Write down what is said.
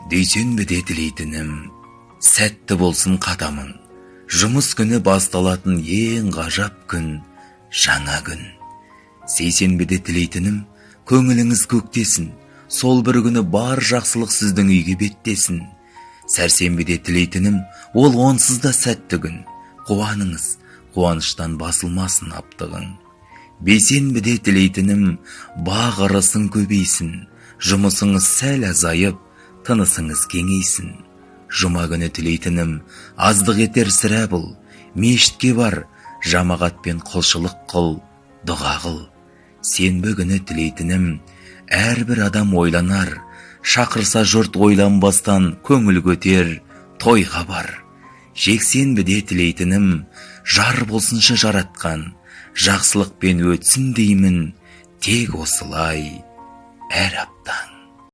Дүйсенбіде тілейтінім, сәтті болсын қадамың. Жұмыс күні басталатын ең ғажап күн, жаңа күн. Сейсенбіде тілейтінім, көңіліңіз көктесін. Сол бір күні бар жақсылық сіздің үйге беттесін. Сәрсенбіде тілейтінім, ол онсыз да сәтті күн. Қуаныңыз, қуаныштан басылмасын аптығың. Бейсенбіде тілейтінім, бақ арасың көбейсін. Жұмысыңыз сәл азайып, тынысыңыз кеңейсін. Жұма күні тілейтінім, аздық етер сірә бұл. Мешітке бар, жамағатпен құлшылық қыл, дұға қыл. Сенбі күні тілейтінім, әрбір адам ойланар. Шақырса жұрт ойланбастан көңіл көтер, тойға бар. Жексенбіде тілейтінім, жар болсыншы жаратқан. Жақсылықпен өтсін деймін, тек осылай әр аптаң.